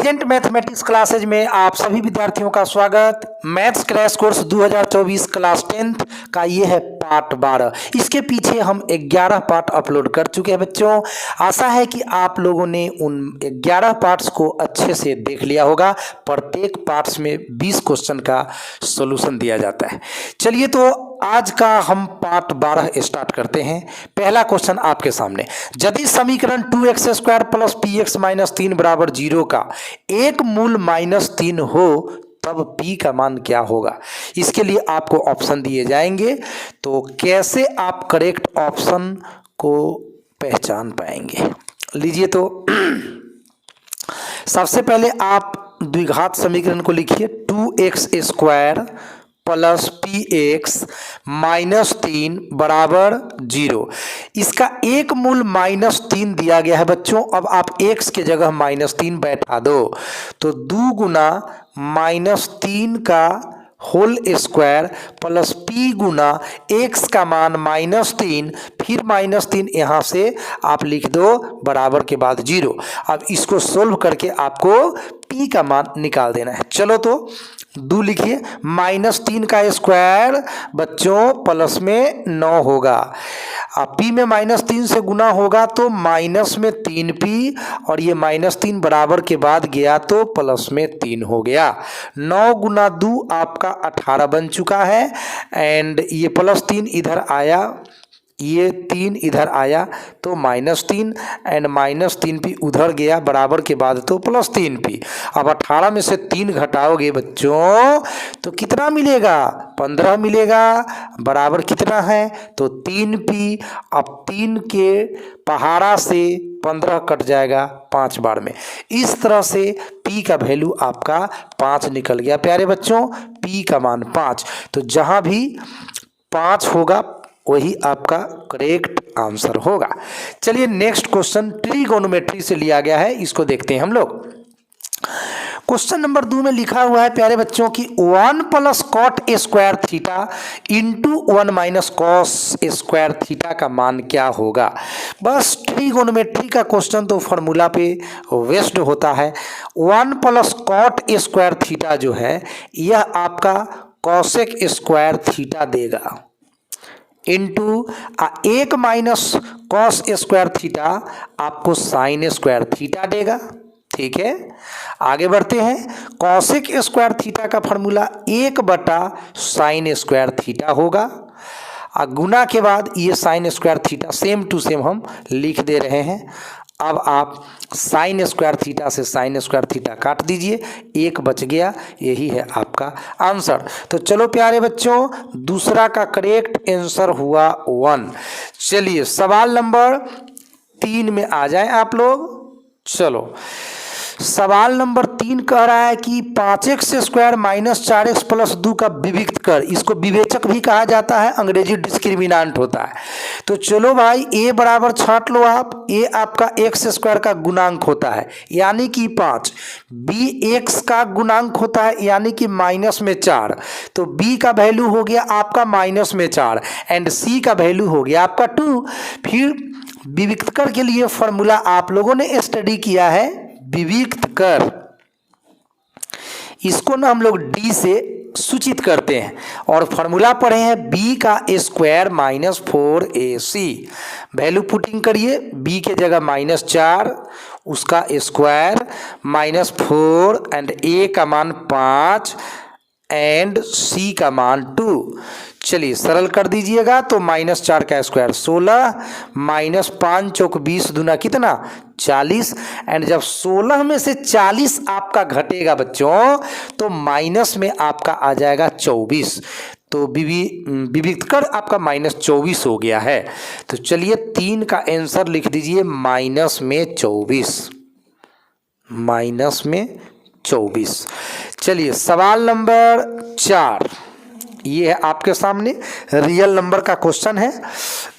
Intelligent mathematics classes में आप सभी विद्यार्थियों का स्वागत। Maths crash course 2024 class 10th का ये है पार्ट 12। इसके पीछे हम 11 पार्ट अपलोड कर चुके हैं बच्चों। आशा है कि आप लोगों ने उन 11 पार्ट्स को अच्छे से देख लिया होगा। प्रत्येक पार्ट्स में 20 क्वेश्चन का सॉल्यूशन दिया जाता है। चलिए तो आज का हम पार्ट 12 स्टार्ट करते हैं। पहला क्वेश्चन आपके सामने, यदि समीकरण 2x² प्लस px माइनस 3 बराबर 0 का एक मूल -3 हो तब p का मान क्या होगा। इसके लिए आपको ऑप्शन दिए जाएंगे, तो कैसे आप करेक्ट ऑप्शन को पहचान पाएंगे। लीजिए तो सबसे पहले आप द्विघात समीकरण को लिखिए। 2x² प्लस px माइनस 3 बराबर 0। इसका एक मूल -3 दिया गया है बच्चों। अब आप x के जगह -3 बैठा दो, तो 2 गुना -3 का होल स्क्वायर प्लस p गुना x का मान -3, फिर -3 यहाँ से आप लिख दो बराबर के बाद 0। अब इसको सोल्व करके आपको p का मान निकाल देना है। चलो तो 2 लिखिए, -3 का स्क्वायर बच्चों प्लस में 9 होगा। अब p में -3 से गुना होगा तो माइनस में 3p, और ये -3 बराबर के बाद गया तो प्लस में 3 हो गया। 9 गुना 2 आपका 18 बन चुका है। एंड ये +3 इधर आया, ये 3 इधर आया तो -3, एंड -3p उधर गया बराबर के बाद तो +3p। अब 18 में से 3 घटाओगे बच्चों तो कितना मिलेगा, 15 मिलेगा। बराबर कितना है तो 3p। अब 3 के पहाड़ा से 15 कट जाएगा 5 बार में। इस तरह से p का वैल्यू आपका 5 निकल गया प्यारे बच्चों। p का मान 5, तो जहाँ भी 5 होगा वही आपका करेक्ट आंसर होगा। चलिए नेक्स्ट क्वेश्चन ट्रिगोनोमेट्री से लिया गया है, इसको देखते हैं हम लोग। क्वेश्चन नंबर 2 में लिखा हुआ है प्यारे बच्चों की 1 + cot² theta into 1 - cos² theta का मान क्या होगा। बस ट्रिगोनोमेट्री का क्वेश्चन तो फॉर्मूला पे वेस्ट होता है। 1 + cot² थीटा जो है यह आपका cosec² थीटा देगा, इंटू 1 - cos² थीटा आपको sin² थीटा देगा। ठीक है, आगे बढ़ते हैं। cosec² थीटा का फॉर्मूला 1/sin² थीटा होगा। गुना के बाद ये sin² theta same to same हम लिख दे रहे हैं। अब आप sin² थीटा से sin² थीटा काट दीजिए, 1 बच गया, यही है आपका आंसर। तो चलो प्यारे बच्चों, दूसरा का करेक्ट आंसर हुआ 1। चलिए सवाल नंबर 3 में आ जाएं आप लोग। चलो सवाल नंबर 3 कह रहा है कि 5x² - 4x + 2 का विविक्त कर। इसको विवेचक भी कहा जाता है, अंग्रेजी डिस्क्रिमिनेंट होता है। तो चलो भाई a बराबर छांट लो आप। a आपका x² का गुणांक होता है यानी कि 5, b x का गुणांक होता है यानी कि -4, तो b का वैल्यू हो गया आपका -4, एंड c का वैल्यू हो गया आपका 2। फिर विविक्त कर के लिए फॉर्मूला आप लोगों ने स्टडी किया है, विविक्त कर, इसको ना हम लोग d से सूचित करते हैं, और फॉर्मूला पढ़े हैं b का स्क्वायर -4ac। वैल्यू पुटिंग करिए, b के जगह -4, उसका स्क्वायर -4, एंड a का मान 5 एंड c का मान 2। चलिए सरल कर दीजिएगा, तो -4 का स्क्वायर 16, -5 चौक 20 दूना कितना 40, एंड जब 16 में से 40 आपका घटेगा बच्चों तो माइनस में आपका आ जाएगा 24, तो विविक्त कर आपका -24 हो गया है। तो चलिए 3 का आंसर लिख दीजिए -24। चलिए सवाल नंबर 4, ये है आपके सामने रियल नंबर का क्वेश्चन है।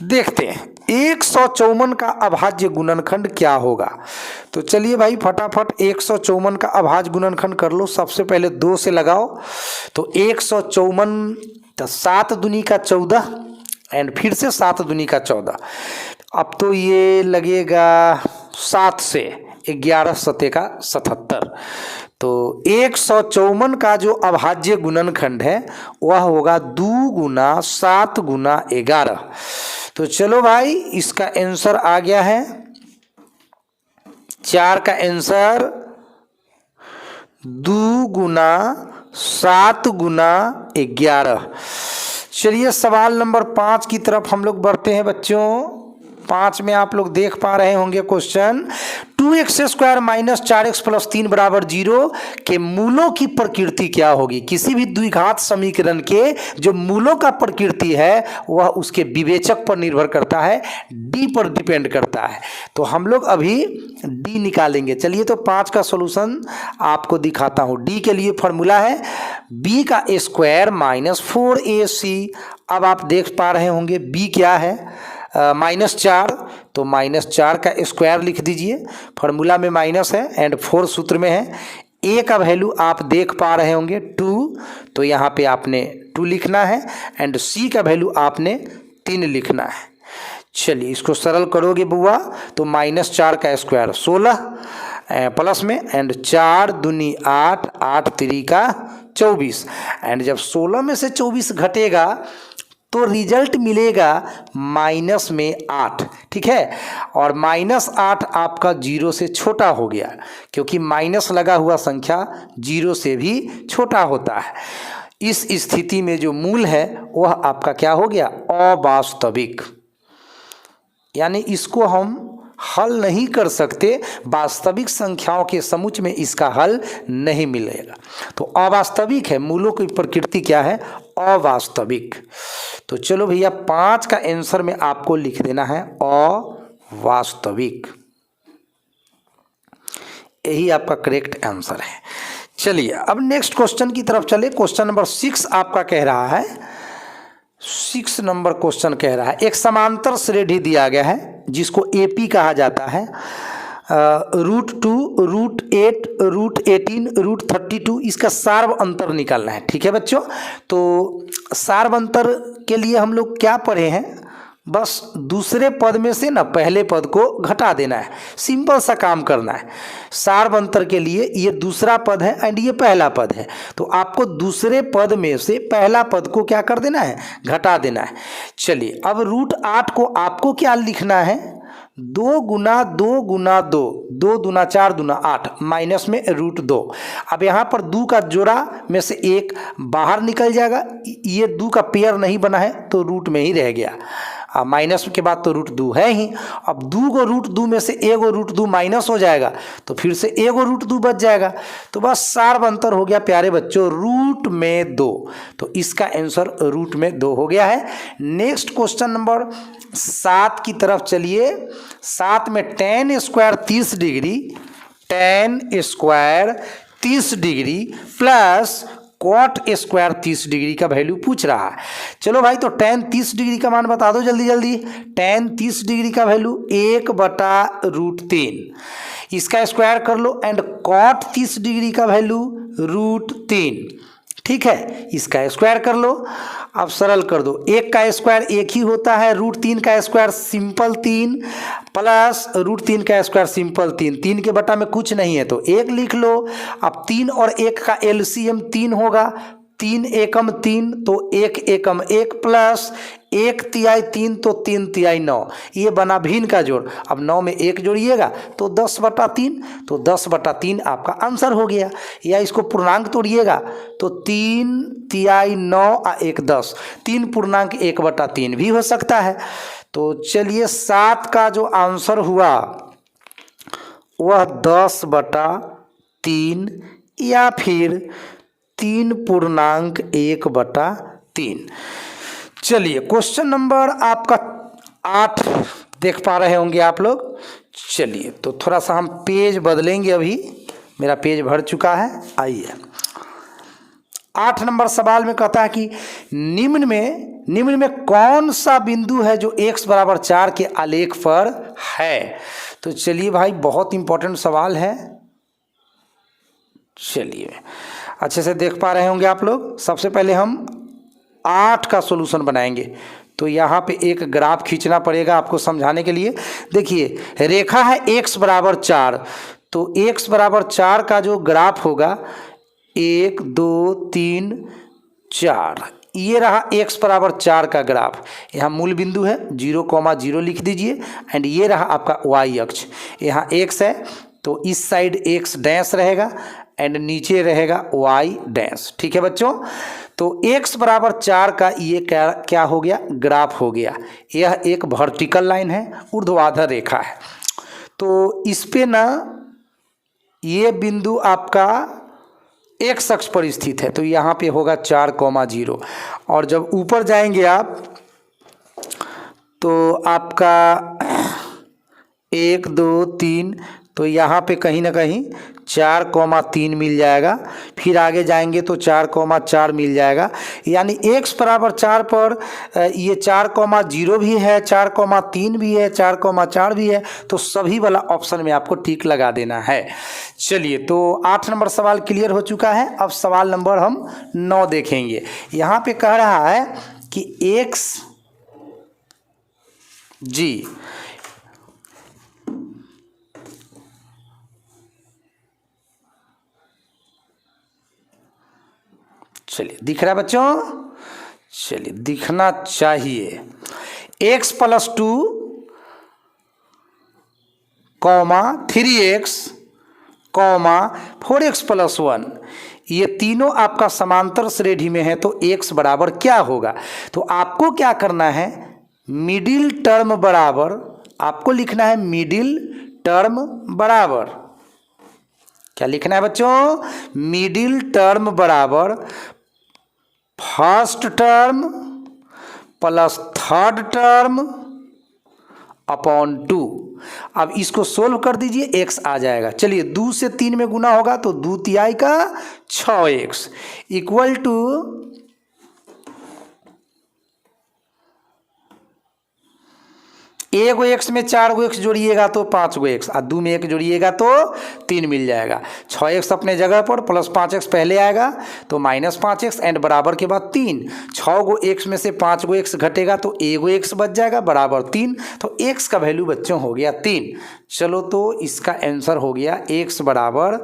देखते हैं 154 का अभाज्य गुणनखंड क्या होगा। तो चलिए भाई फटाफट 154 का अभाज्य गुणनखंड कर लो। सबसे पहले 2 से लगाओ, तो 154 तो 7 दूनी का 14, एंड फिर से 7 दूनी का 14। अब तो ये लगेगा 7 से 11 सते का 77। तो 154 का जो अभाज्य गुणनखंड है वह होगा 2 गुना 7 गुना 11। तो चलो भाई इसका आंसर आ गया है 4 का आंसर 2 गुना 7 गुना 11। चलिए सवाल नंबर 5 की तरफ हम लोग बढ़ते हैं बच्चों। 5 में आप लोग देख पा रहे होंगे question 2x² minus 4x plus 3 बराबर 0 के मूलों की प्रकृति क्या होगी। किसी भी द्विघात समीकरण के जो मूलों का प्रकृति है वह उसके विवेचक पर निर्भर करता है, डी पर डिपेंड करता है। तो हम लोग अभी डी निकालेंगे। चलिए तो 5 का सॉल्यूशन आपको दिखाता हूँ। डी के लिए फॉर्मूला है b का स्क्वायर माइनस 4ac। अब आप देख पा रहे होंगे b क्या है -4, तो -4 का स्क्वायर लिख दीजिए। फार्मूला में माइनस है एंड 4 सूत्र में है। a का वैल्यू आप देख पा रहे होंगे 2, तो यहाँ पे आपने 2 लिखना है एंड c का वैल्यू आपने 3 लिखना है। चलिए इसको सरल करोगे बुआ तो -4 का स्क्वायर 16 प्लस में एंड 4 दूनी 8, 8 3 का 24 एंड जब 16 में से 24 घटेगा तो रिजल्ट मिलेगा माइनस में 8। ठीक है, और -8 आपका 0 से छोटा हो गया क्योंकि माइनस लगा हुआ संख्या 0 से भी छोटा होता है। इस स्थिति में जो मूल है वह आपका क्या हो गया अवास्तविक, यानी इसको हम हल नहीं कर सकते। वास्तविक संख्याओं के समुच्चय में इसका हल नहीं मिलेगा। तो अवास्तविक है, मूलों की प्रकृति क्या है अवास्तविक। तो चलो भैया 5 का आंसर में आपको लिख देना है अवास्तविक, यही आपका करेक्ट आंसर है। चलिए अब नेक्स्ट क्वेश्चन की तरफ चले। क्वेश्चन नंबर 6 आपका कह रहा है, 6 नंबर क्वेश्चन कह रहा है एक समांतर श्रेणी दिया गया है जिसको AP कहा जाता है। √2, √8, √18, √32 इसका सार्व अंतर निकालना है। ठीक है बच्चों, तो सार्व अंतर के लिए हम लोग क्या पढ़े हैं, बस दूसरे पद में से ना पहले पद को घटा देना है, सिंपल सा काम करना है। सार्व अंतर के लिए ये दूसरा पद है एंड ये पहला पद है, तो आपको दूसरे पद में से पहला पद को क्या कर देना है घटा देना है। चलिए अब √8 को आपको क्या लिखना है 2 गुना 2 गुना 2, 2 दूना 4 दूना 8 माइनस में √2। अब यहाँ पर 2 का जोड़ा में से 1 बाहर निकल जाएगा, ये 2 का पेयर नहीं बना है तो रूट में ही रह गया। माइनस के बाद तो √2 है ही। अब 2 को √2 में से 1 √2 माइनस हो जाएगा तो फिर से 1 √2 बच जाएगा। तो बस सार्व अंतर हो गया प्यारे बच्चों रूट में 2, तो इसका आंसर रूट में 2 हो गया है। नेक्स्ट क्वेश्चन नंबर 7 की तरफ चलिए। 7 में tan square 30 degree, tan square 30 degree plus cot square 30 degree का वैल्यू पूछ रहा है। चलो भाई तो tan 30 डिग्री का मान बता दो जल्दी जल्दी। tan 30 डिग्री का वैल्यू 1/√3, इसका स्क्वायर कर लो एंड cot 30 डिग्री का वैल्यू √3। ठीक है, इसका स्क्वायर कर लो। अब सरल कर दो, 1 का स्क्वायर 1 ही होता है, √3 का स्क्वायर सिंपल 3 प्लस √3 का स्क्वायर सिंपल 3, 3 के बटा में कुछ नहीं है तो 1 लिख लो। अब 3 और 1 का LCM 3 होगा, 3 एकम 3 तो 1 एकम 1 प्लस 1 तिहाई 3 तो 3 तिहाई 9, ये बना भिन्न का जोड़। अब 9 में 1 जोड़िएगा तो 10/3, तो 10/3 आपका आंसर हो गया। या इसको पूर्णांक तोड़िएगा तो 3 तिहाई 9 और 1 10, 3 पूर्णांक 1/3 भी हो सकता है। तो चलिए 7 का जो आंसर हुआ वह 10/3 या फिर 3 पूर्णांक 1/3। चलिए क्वेश्चन नंबर आपका 8 देख पा रहे होंगे आप लोग। चलिए तो थोड़ा सा हम पेज बदलेंगे, अभी मेरा पेज भर चुका है। आइए 8 नंबर सवाल में कहता है कि निम्न में कौन सा बिंदु है जो x बराबर 4 के आलेख पर है। तो चलिए भाई बहुत इंपॉर्टेंट सवाल है, चलिए अच्छे से देख पा रहे होंगे आप लोग। सबसे पहले हम 8 का सॉल्यूशन बनाएंगे, तो यहाँ पे एक ग्राफ खींचना पड़ेगा आपको समझाने के लिए। देखिए रेखा है x बराबर 4, तो x बराबर 4 का जो ग्राफ होगा 1 2 3 4, ये रहा x बराबर 4 का ग्राफ। यहाँ मूल बिंदु है 0,0 लिख दीजिए एंड ये रहा आपका y अक्ष। यहाँ x है तो इस साइड x डैश रहेगा एंड नीचे रहेगा y डैश। ठीक है बच्चों, तो x बराबर 4 का ये क्या हो गया, ग्राफ हो गया। यह एक वर्टिकल लाइन है, ऊर्ध्वाधर रेखा है। तो इस पे ना ये बिंदु आपका x अक्ष पर स्थित है, तो यहाँ पे होगा 4,0। और जब ऊपर जाएंगे आप तो आपका 1 2 3, तो यहाँ पे कहीं ना कहीं 4,3 मिल जाएगा। फिर आगे जाएंगे तो 4,4 मिल जाएगा। यानी x बराबर 4 पर ये 4,0 भी है, 4,3 भी है, 4,4 भी है, तो सभी वाला ऑप्शन में आपको टिक लगा देना है। चलिए, तो 8 नंबर सवाल क्लियर हो चुका है। अब सवाल नंबर हम 9 देखेंगे। यहाँ पे कह रहा है कि x जी चलिए दिख रहा है बच्चों, चलिए दिखना चाहिए। x + 2, 3x, 4x + 1, ये तीनों आपका समांतर श्रेणी में है, तो x बराबर क्या होगा। तो आपको क्या करना है, मिडिल टर्म बराबर, आपको लिखना है मिडिल टर्म बराबर, क्या लिखना है बच्चों, मिडिल टर्म बराबर first term plus third term upon 2। अब इसको सोल्व कर दीजिए, x आ जाएगा। चलिए 2 से 3 में गुना होगा तो 2 तिहाई का 6x इक्वल टू एक गो x में 4 गो x जोड़िएगा तो 5 गो x, और 2 में 1 जोड़िएगा तो 3 मिल जाएगा। 6x अपने जगह पर, प्लस 5x पहले आएगा तो -5x एंड बराबर के बाद 3। 6 गो x में से 5 गो x घटेगा तो 1 गो x बच जाएगा बराबर 3। तो x का वैल्यू बच्चों हो गया 3। चलो, तो इसका आंसर हो गया x बराबर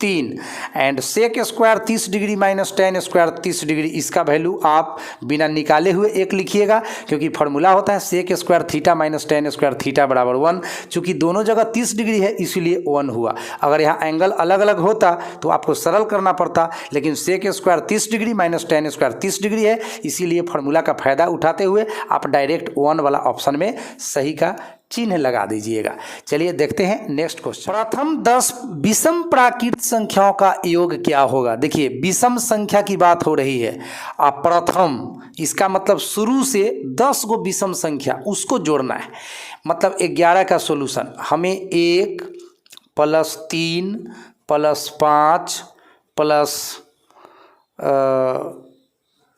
3 एंड सेक स्क्वायर 30 डिग्री माइनस टेन स्क्वायर 30 डिग्री, इसका वैल्यू आप बिना निकाले हुए 1 लिखिएगा, क्योंकि फार्मूला होता है sec square theta minus tan square theta बराबर 1। चूँकि दोनों जगह 30 डिग्री है इसीलिए 1 हुआ। अगर यहाँ एंगल अलग अलग होता तो आपको सरल करना पड़ता, लेकिन सेक स्क्वायर 30 डिग्री माइनस टेन स्क्वायर 30 डिग्री है, इसीलिए फार्मूला का फायदा उठाते हुए आप डायरेक्ट 1 वाला ऑप्शन में सही का चिन्ह लगा दीजिएगा। चलिए देखते हैं नेक्स्ट क्वेश्चन। प्रथम 10 विषम प्राकृत संख्याओं का योग क्या होगा। देखिए विषम संख्या की बात हो रही है, आप प्रथम, इसका मतलब शुरू से 10 गो विषम संख्या उसको जोड़ना है। मतलब 11 का सॉल्यूशन हमें 1 + 3 + 5 +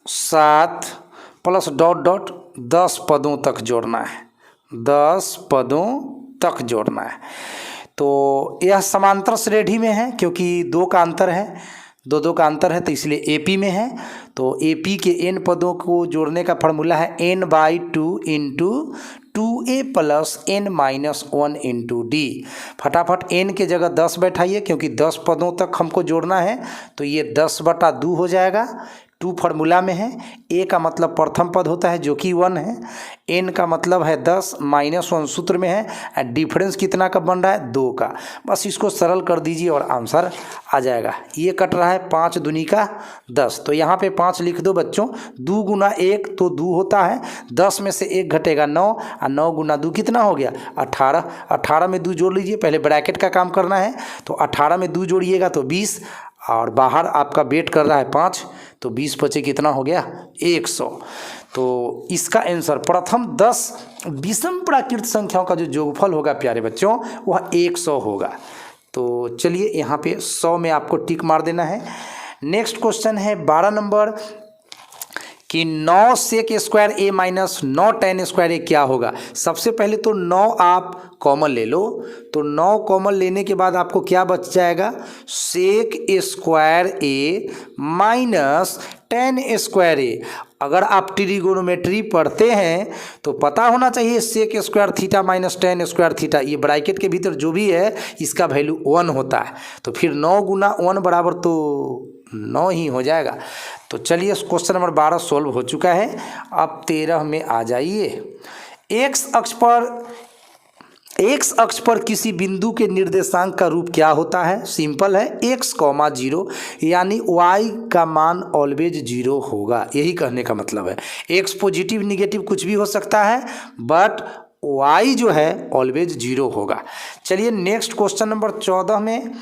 7 प्लस ... 10 पदों तक जोड़ना है, 10 पदों तक जोड़ना है। तो यह समांतर श्रेणी में है, क्योंकि 2 का अंतर है, 2 का अंतर है, तो इसलिए एपी में है। तो एपी के n पदों को जोड़ने का फार्मूला है n/2 × 2a + n-1 × d। फटाफट n के जगह 10 बैठाइए, क्योंकि 10 पदों तक हमको जोड़ना है, तो ये 10/2 हो जाएगा। 2 फार्मूला में है, a का मतलब प्रथम पद होता है जो कि 1 है, n का मतलब है 10, -1 सूत्र में है, डिफरेंस कितना का बन रहा है 2 का। बस इसको सरल कर दीजिए और आंसर आ जाएगा। ये कट रहा है 5 दूनी का 10, तो यहाँ पे 5 लिख दो बच्चों। 2 × 1 तो 2 होता है, 10 में से 1 घटेगा 9, और 9 × 2 कितना हो गया 18। 18 में 2 जोड़ लीजिए, पहले ब्रैकेट का काम करना है, तो 18 में 2 जोड़िएगा तो 20, और बाहर आपका वेट कर रहा है 5, तो 20 बचे कितना हो गया 100। तो इसका आंसर प्रथम 10 विषम प्राकृत संख्याओं का जो योगफल होगा प्यारे बच्चों वह 100 होगा। तो चलिए यहाँ पे 100 में आपको टिक मार देना है। नेक्स्ट क्वेश्चन है 12 नंबर। कि 9 सेक square A minus 9 ten square ए क्या होगा। सबसे पहले तो 9 आप कॉमन ले लो, तो 9 कॉमन लेने के बाद आपको क्या बच जाएगा, sec square A minus tan square A. अगर आप ट्रिगोनोमेट्री पढ़ते हैं तो पता होना चाहिए sec square theta minus tan square theta, ये ब्रैकेट के भीतर जो भी है इसका वैल्यू 1 होता है। तो फिर 9 गुना 1 बराबर तो 9 ही हो जाएगा। तो चलिए क्वेश्चन नंबर 12 सॉल्व हो चुका है। अब 13 में आ जाइए। एक्स अक्ष पर किसी बिंदु के निर्देशांक का रूप क्या होता है। सिंपल है, x, 0 यानी y का मान ऑलवेज 0 होगा, यही कहने का मतलब है। x पॉजिटिव निगेटिव कुछ भी हो सकता है बट y जो है ऑलवेज 0 होगा। चलिए नेक्स्ट क्वेश्चन नंबर 14 में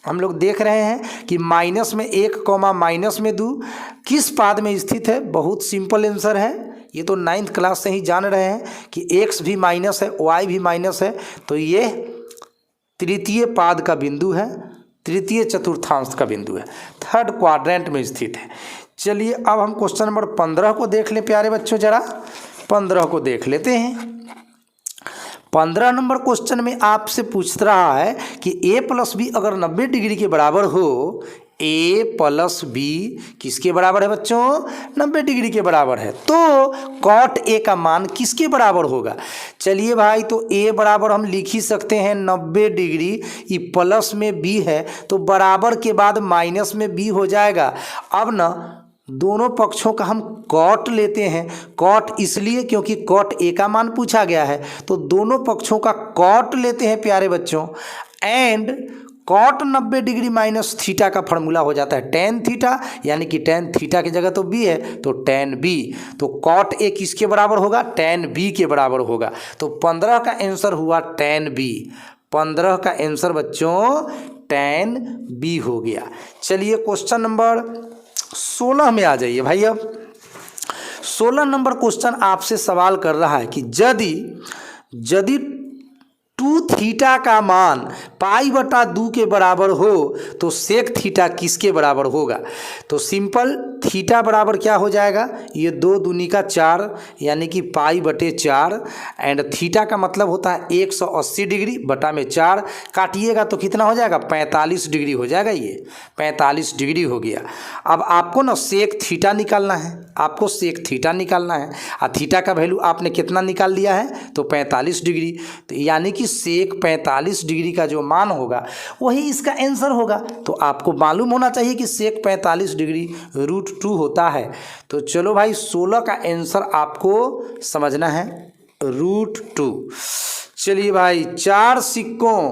हम लोग देख रहे हैं कि माइनस में 1, माइनस में 2 किस पाद में स्थित है। बहुत सिंपल आंसर है, ये तो 9th क्लास से ही जान रहे हैं कि x भी माइनस है, y भी माइनस है, तो ये तृतीय पाद का बिंदु है, तृतीय चतुर्थांश का बिंदु है, थर्ड क्वाड्रेंट में स्थित है। चलिए अब हम क्वेश्चन नंबर 15 को देख लें प्यारे बच्चों, जरा 15 को देख लेते हैं। 15 नंबर क्वेश्चन में आपसे पूछ रहा है कि a प्लस बी अगर 90 डिग्री के बराबर हो, a प्लस बी किसके बराबर है बच्चों, 90 डिग्री के बराबर है, तो कॉट a का मान किसके बराबर होगा। चलिए भाई, तो a बराबर हम लिख ही सकते हैं 90 डिग्री, ये प्लस में b है तो बराबर के बाद माइनस में b हो जाएगा। अब ना दोनों पक्षों का हम कॉट लेते हैं, कॉट इसलिए क्योंकि कॉट a का मान पूछा गया है, तो दोनों पक्षों का कॉट लेते हैं प्यारे बच्चों। एंड कॉट 90 डिग्री माइनस थीटा का फॉर्मूला हो जाता है टेन थीटा, यानी कि टेन थीटा की जगह तो b है तो टेन b, तो कॉट a किसके बराबर होगा, टेन b के बराबर होगा। तो 15 का आंसर हुआ टेन b, 15 का आंसर बच्चों टेन b हो गया। चलिए क्वेश्चन नंबर 16 में आ जाइए भाई। अब 16 नंबर क्वेश्चन आपसे सवाल कर रहा है कि यदि 2 थीटा का मान π/2 के बराबर हो तो सेक थीटा किसके बराबर होगा। तो सिंपल, थीटा बराबर क्या हो जाएगा, ये 2 दूनी का 4 यानी कि π/4 एंड थीटा का मतलब होता है 180 डिग्री बटा में 4, काटिएगा तो कितना हो जाएगा, 45 डिग्री हो जाएगा, ये 45 डिग्री हो गया। अब आपको ना सेक थीटा निकालना है, आपको सेक थीटा निकालना है, और थीटा का वैल्यू आपने कितना निकाल लिया है, तो 45 डिग्री, तो यानी कि सेक 45 डिग्री का जो मान होगा वही इसका आंसर होगा। तो आपको मालूम होना चाहिए कि सेक 45 डिग्री √2 होता है। तो चलो भाई 16 का आंसर आपको समझना है √2। चलिए भाई, 4 सिक्कों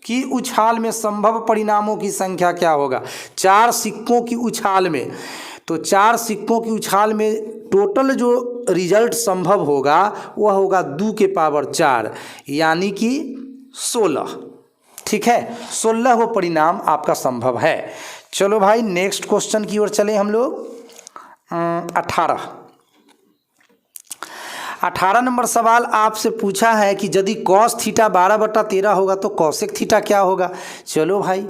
की उछाल में संभव परिणामों की संख्या क्या होगा। 4 सिक्कों की उछाल में, तो 4 सिक्कों की उछाल में टोटल जो रिजल्ट संभव होगा वह होगा 2 के पावर 4 यानी कि 16। ठीक है, 16 वो परिणाम आपका संभव है। चलो भाई नेक्स्ट क्वेश्चन की ओर चले हम लोग। 18 नंबर सवाल आपसे पूछा है कि यदि कॉस थीटा 12/13 होगा तो कॉसेक थीटा क्या होगा। चलो भाई,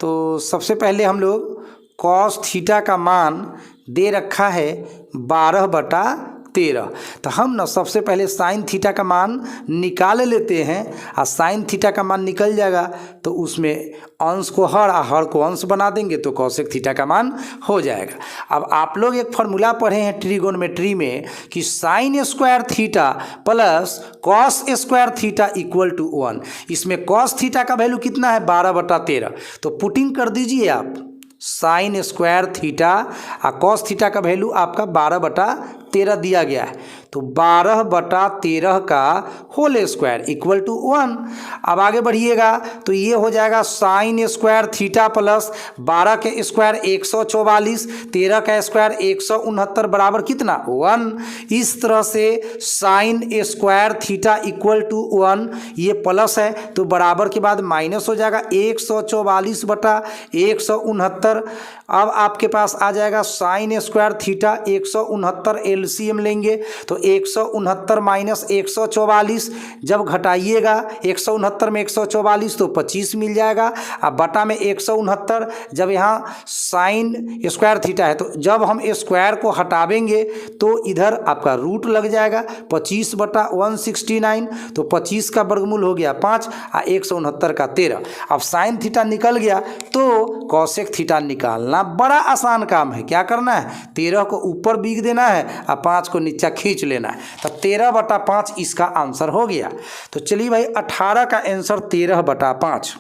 तो सबसे पहले हम लोग कॉस थीटा का मान दे रखा है 12/13, तो हम ना सबसे पहले साइन थीटा का मान निकाल लेते हैं, और साइन थीटा का मान निकल जाएगा तो उसमें अंश को हर और हर को अंश बना देंगे तो कॉसेक थीटा का मान हो जाएगा। अब आप लोग एक फार्मूला पढ़े हैं ट्रिगोनोमेट्री में कि sine square theta plus cos square theta equal to 1। इसमें कॉस थीटा का वैल्यू कितना है, 12/13, तो पुटिंग कर दीजिए आप साइन स्क्वायर थीटा और कॉस थीटा का वैल्यू आपका 12/13 दिया गया है, तो 12/13 का होल स्क्वायर इक्वल टू 1। अब आगे बढ़िएगा तो ये हो जाएगा साइन स्क्वायर थीटा प्लस 12 के स्क्वायर 144, 13 का स्क्वायर 169 बराबर कितना 1। इस तरह से sine square theta equal to 1, ये प्लस है तो बराबर के बाद माइनस हो जाएगा 144/169। अब आपके पास आ जाएगा साइन स्क्वायर थीटा 169 एलसीएम लेंगे तो 169 माइनस 144 जब घटाइएगा 169 में 144 तो 25 मिल जाएगा। अब बटा में 169 जब यहाँ साइन स्क्वायर थीटा है तो जब हम स्क्वायर को हटावेंगे तो इधर आपका रूट लग जाएगा 25/169 तो 25 का वर्गमूल हो गया 5 और 169 का 13। अब साइन थीटा निकल गया तो कॉसेक थीटा निकालना बड़ा आसान काम है। क्या करना है 13 को ऊपर बीग देना है और 5 को नीचे खींच लेना है तो 13/5 इसका आंसर हो गया। तो चलिए भाई 18 का आंसर 13/5,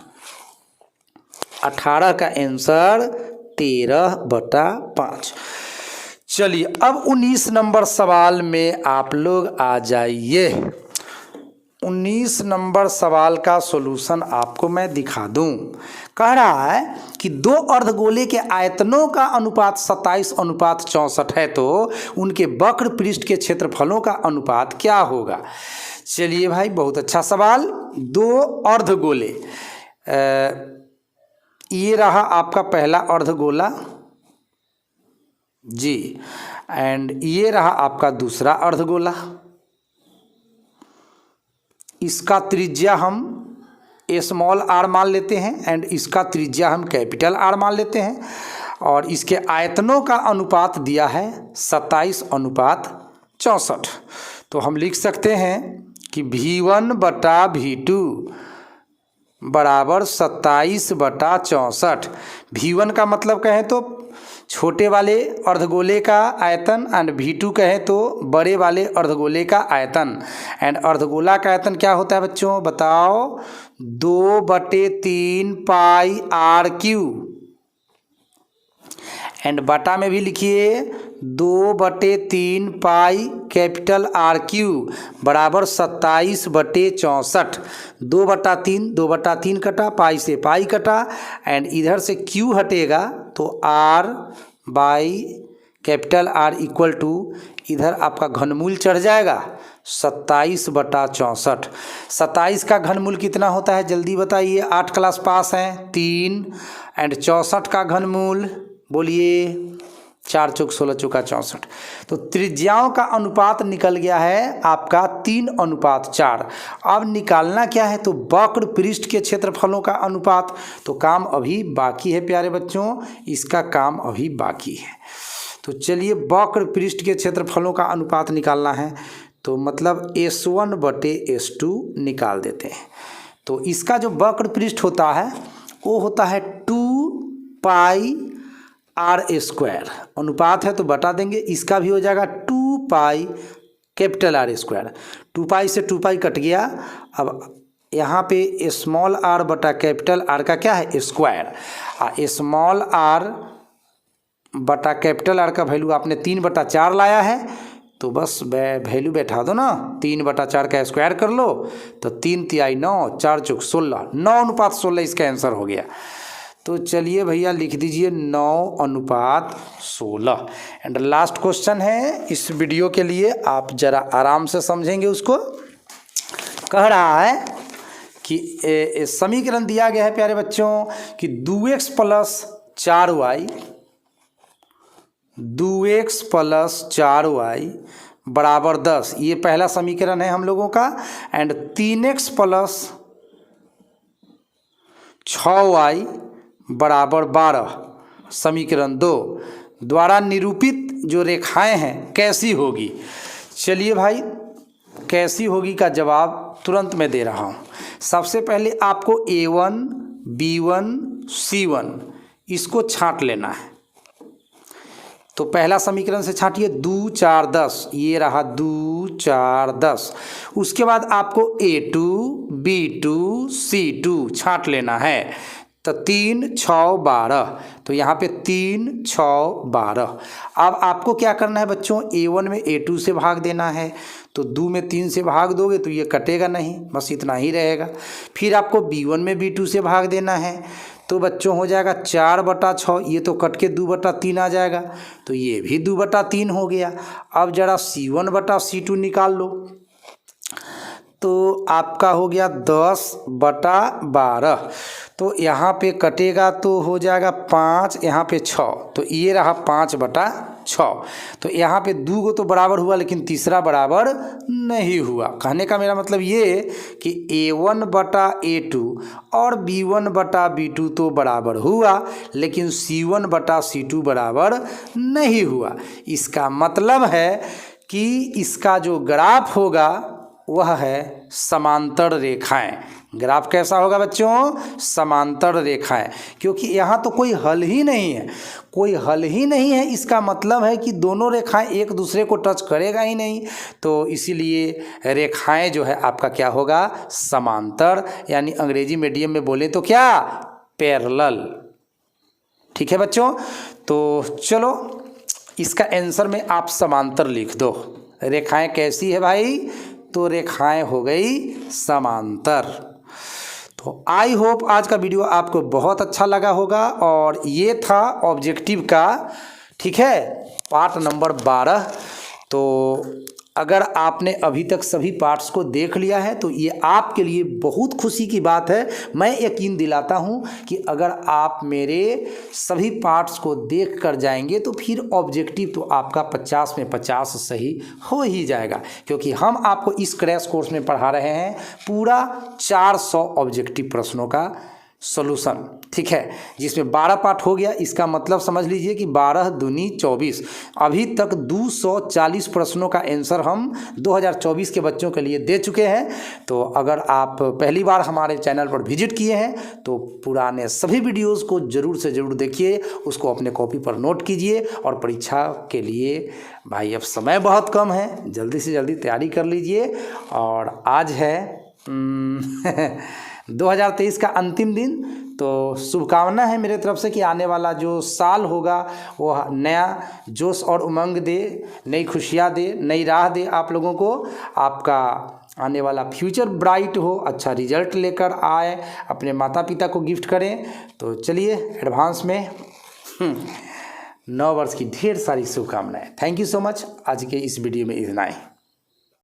18 का आंसर 13/5। चलिए अब 19 नंबर सवाल में आप लोग आ जाइए। 19 नंबर सवाल का सॉल्यूशन आपको मैं दिखा दूं। कह रहा है कि दो अर्धगोले के आयतनों का अनुपात 27/64 है तो उनके वक्र पृष्ठ के क्षेत्रफलों का अनुपात क्या होगा। चलिए भाई बहुत अच्छा सवाल। दो अर्धगोले, ये रहा आपका पहला अर्धगोला जी, एंड ये रहा आपका दूसरा अर्धगोला। इसका त्रिज्या हम स्मॉल आर मान लेते हैं एंड इसका त्रिज्या हम कैपिटल आर मान लेते हैं और इसके आयतनों का अनुपात दिया है 27/64। तो हम लिख सकते हैं कि V1/V2 बराबर 27/64। V1 का मतलब कहें तो छोटे वाले अर्धगोले का आयतन एंड V2 कहें तो बड़े वाले अर्धगोले का आयतन। एंड अर्धगोला का आयतन क्या होता है बच्चों बताओ 2/3 पाई R3 एंड बटा में भी लिखिए 2/3 पाई कैपिटल R3 बराबर 27/64। 2/3 कटा, पाई से पाई कटा एंड इधर से Q हटेगा तो R by capital R equal to इधर आपका घनमूल चढ़ जाएगा 27/64। 27 का घनमूल कितना होता है जल्दी बताइए, 8 क्लास पास हैं 3 एंड 64 का घनमूल बोलिए 4 चौक 16 चौका 64। तो त्रिज्याओं का अनुपात निकल गया है आपका 3/4। अब निकालना क्या है तो वक्र पृष्ठ के क्षेत्रफलों का अनुपात। तो काम अभी बाकी है प्यारे बच्चों, इसका काम अभी बाकी है। तो चलिए वक्र पृष्ठ के क्षेत्रफलों का अनुपात निकालना है तो मतलब S1/S2 निकाल देते हैं। तो इसका जो वक्र पृष्ठ होता है वो होता है 2 पाई R² अनुपात है तो बटा देंगे, इसका भी हो जाएगा 2 पाई कैपिटल R²। 2 पाई से 2 पाई कट गया। अब यहाँ पे स्मॉल r बटा कैपिटल R का क्या है स्क्वायर, स्मॉल r बटा कैपिटल R का वैल्यू आपने 3/4 लाया है तो बस वैल्यू बैठा दो ना, 3/4 का स्क्वायर कर लो तो 3 तिहाई 9, 4 चौक 16, 9/16 इसका आंसर हो गया। तो चलिए भैया लिख दीजिए 9/16। एंड लास्ट क्वेश्चन है इस वीडियो के लिए, आप ज़रा आराम से समझेंगे उसको। कह रहा है कि समीकरण दिया गया है प्यारे बच्चों कि 2x + 4y 2x + 4y बराबर 10, ये पहला समीकरण है हम लोगों का। एंड 3x + 6y बराबर 12 समीकरण 2 द्वारा निरूपित जो रेखाएं हैं कैसी होगी। चलिए भाई कैसी होगी का जवाब तुरंत मैं दे रहा हूँ। सबसे पहले आपको A1 B1 C1 इसको छांट लेना है। तो पहला समीकरण से छांटिए 2 4 10, ये रहा 2 4 10। उसके बाद आपको A2 B2 C2 छांट लेना है तो 3 6 12, तो यहाँ पे 3 6 12। अब आपको क्या करना है बच्चों, A1 में A2 से भाग देना है तो 2 में 3 से भाग दोगे तो ये कटेगा नहीं, बस इतना ही रहेगा। फिर आपको B1 में B2 से भाग देना है तो बच्चों हो जाएगा 4/6, ये तो कट के 2/3 आ जाएगा तो ये भी 2/3 हो गया। अब जरा C1/C2 निकाल लो तो आपका हो गया 10/12। तो यहाँ पे कटेगा तो हो जाएगा 5, यहाँ पे 6, तो ये रहा 5/12। 6। तो यहाँ पे 2 को तो बराबर हुआ लेकिन तीसरा बराबर नहीं हुआ। कहने का मेरा मतलब ये कि A1 बटा A2 और B1 बटा B2 तो बराबर हुआ लेकिन C1 बटा C2 बराबर नहीं हुआ। इसका मतलब है कि इसका जो ग्राफ होगा वह है समांतर रेखाएं। ग्राफ कैसा होगा बच्चों? समांतर रेखाएं, क्योंकि यहाँ तो कोई हल ही नहीं है, कोई हल ही नहीं है। इसका मतलब है कि दोनों रेखाएं एक दूसरे को टच करेगा ही नहीं, तो इसीलिए रेखाएं जो है आपका क्या होगा? समांतर, यानी अंग्रेजी मीडियम में बोले तो क्या? पैरेलल। ठीक है बच्चों, तो चलो इसका आंसर में आप समांतर लिख दो। रेखाएं कैसी है भाई? तो रेखाएं हो गई समांतर। तो आई होप आज का वीडियो आपको बहुत अच्छा लगा होगा और ये था ऑब्जेक्टिव का, ठीक है, पार्ट नंबर 12। तो अगर आपने अभी तक सभी पार्ट्स को देख लिया है तो ये आपके लिए बहुत खुशी की बात है। मैं यकीन दिलाता हूँ कि अगर आप मेरे सभी पार्ट्स को देख कर जाएंगे तो फिर ऑब्जेक्टिव तो आपका 50 में 50 सही हो ही जाएगा, क्योंकि हम आपको इस क्रैश कोर्स में पढ़ा रहे हैं पूरा 400 ऑब्जेक्टिव प्रश्नों का सॉल्यूशन, ठीक है, जिसमें 12 पार्ट हो गया। इसका मतलब समझ लीजिए कि 12 दूनी 24। अभी तक 240 प्रश्नों का आंसर हम 2024 के बच्चों के लिए दे चुके हैं। तो अगर आप पहली बार हमारे चैनल पर विजिट किए हैं तो पुराने सभी वीडियोस को ज़रूर से ज़रूर देखिए, उसको अपने कॉपी पर नोट कीजिए। और परीक्षा के लिए भाई अब समय बहुत कम है, जल्दी से जल्दी तैयारी कर लीजिए। और आज है 2023 का अंतिम दिन, तो शुभकामना है मेरे तरफ से कि आने वाला जो साल होगा वो नया जोश और उमंग दे, नई खुशियाँ दे, नई राह दे आप लोगों को। आपका आने वाला फ्यूचर ब्राइट हो, अच्छा रिजल्ट लेकर आए, अपने माता पिता को गिफ्ट करें। तो चलिए एडवांस में नव वर्ष की ढेर सारी शुभकामनाएं। Thank you so much. आज के इस वीडियो में इतना ही।